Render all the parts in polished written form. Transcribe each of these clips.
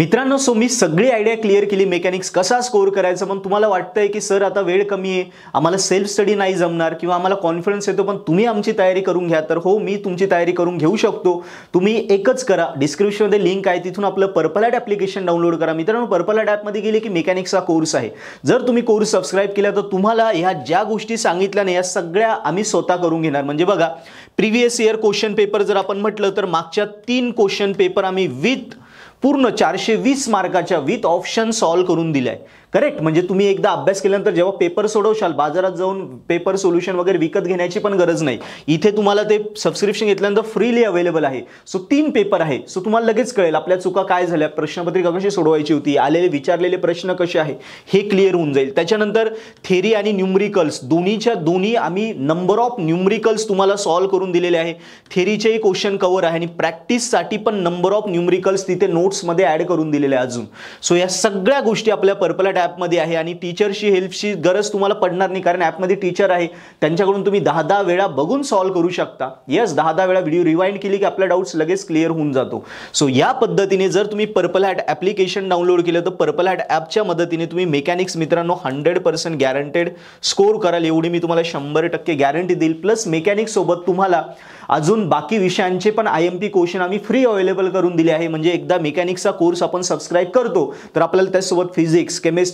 मित्रांनो, सो मी सगळी idea clear केली मेकॅनिक्स कसा स्कोर करायचा. पण तुम्हाला वाटतंय की सर आता वेळ कमी आहे, आम्हाला सेल्फ स्टडी नाही जमणार किंवा आम्हाला कॉन्फिडन्स येतो पण तुम्ही आमची तयारी करून घ्या. तर हो, मी तुमची तयारी करून घेऊ शकतो. तुम्ही एकच करा, डिस्क्रिप्शनमध्ये लिंक आहे, तिथून आपलं पर्पल हॅट ॲप्लिकेशन डाउनलोड करा. मित्रांनो, पर्पल हॅट ॲपमध्ये गेले की मेकॅनिक्सचा कोर्स आहे. जर तुम्ही कोर्स सबस्क्राईब केला तर तुम्हाला ह्या ज्या गोष्टी सांगितल्या नाही या सगळ्या आम्ही स्वतः करून घेणार. म्हणजे बघा, प्रिव्हियस इयर क्वेश्चन पेपर जर आपण म्हटलं तर मागच्या 3 क्वेश्चन पेपर आम्ही विथ पूर्ण 420 मार्काच्या विथ ऑप्शन सॉल्व करून दिलाय. करेक्ट. म्हणजे तुम्ही एकदा अभ्यास केल्यानंतर जेव्हा पेपर सोडवशाल, बाजारात जाऊन पेपर सोल्युशन वगैरे विकत घेण्याची पण गरज नाही. इथे तुम्हाला ते सबस्क्रिप्शन घेतल्यानंतर फ्रीली अवेलेबल आहे. सो 3 पेपर आहे. सो तुम्हाला लगेच कळेल आपल्या चुका काय झाल्या, प्रश्नपत्रिका कशी सोडवायची होती, आलेले विचारलेले प्रश्न कसे आहे हे क्लिअर होऊन जाईल. त्याच्यानंतर थेरी आणि न्यूमरिकल्स दोन्ही आम्ही नंबर ऑफ न्यूमरिकल्स तुम्हाला सॉल्व करून दिलेले आहे. थेरीचेही क्वेश्चन कव्हर आहे आणि प्रॅक्टिससाठी पण नंबर ऑफ न्यूमरिकल्स तिथे नोट्समध्ये ॲड करून दिलेले आहे अजून. सो या सगळ्या गोष्टी आपल्या पर्पल हॅट ॲपमध्ये आहे आणि टीचरची हेल्पची गरज तुम्हाला पडणार नाही, कारण ॲपमध्ये टीचर आहे, त्यांच्याकडून तुम्ही 10-10 वेळा बघून सॉल्व करू शकता. येस, 10-10 वेळा व्हिडिओ रिवाइंड केली की आपला डाऊट्स लगेच क्लिअर होऊन जातो. सो या पद्धतीने जर तुम्ही पर्पल हॅट ॲप्लिकेशन डाउनलोड केलं तर पर्पल हॅट ॲपच्या मदतीने तुम्ही मेकॅनिक्स मित्रांनो 100% गॅरंटेड स्कोर कराल, एवढी मी तुम्हाला 100% गॅरंटी देईल. प्लस मेकॅनिक्स सोबत तुम्हाला अजून बाकी विषयांचे पण IMP क्वेश्चन आम्ही फ्री अवेलेबल करून दिले आहे. म्हणजे एकदा मेकॅनिक्सचा कोर्स आपण सबस्क्राईब करतो तर आपल्याला त्यासोबत फिजिक्स, केमिस्ट्री,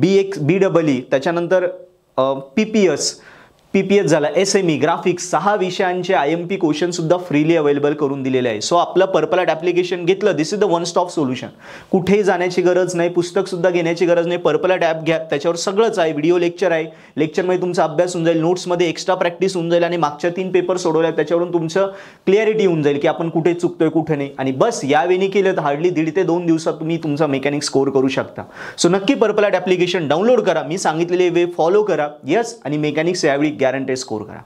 BE, त्याच्यानंतर PPS झाला, SME, ग्राफिक्स 6 विषयांचे IMP क्वेश्चन सुद्धा फ्रीली अवेलेबल करून दिलेले आहे. सो आपलं पर्पल हॅट ॲप्लिकेशन घेतलं, this is the one stop solution. कुठेही जाण्याची गरज नाही, पुस्तक सुद्धा घेण्याची गरज नाही. पर्पल हॅट ॲप घ्या, त्याच्यावर सगळंच आहे. व्हिडिओ लेक्चर आहे, लेक्चरमध्ये तुमचा अभ्यास होऊन जाईल, नोट्समध्ये एक्स्ट्रा प्रॅक्टिस होऊन जाईल आणि मागच्या 3 पेपर सोडवल्या त्याच्यावरून तुमचं क्लिअरिटी होऊन जाईल की आपण कुठे चुकतोय कुठे नाही. आणि बस यावेळी केलं तर हार्डली 1.5 ते 2 दिवसात तुम्ही तुमचा मेकॅनिक्स स्कोर करू शकता. सो नक्की पर्पल हॅट ॲप्लिकेशन डाउनलोड करा, मी सांगितलेले वे फॉलो करा. येस, आणि मेकॅनिक्स यावेळी गॅरंटेड स्कोर करा.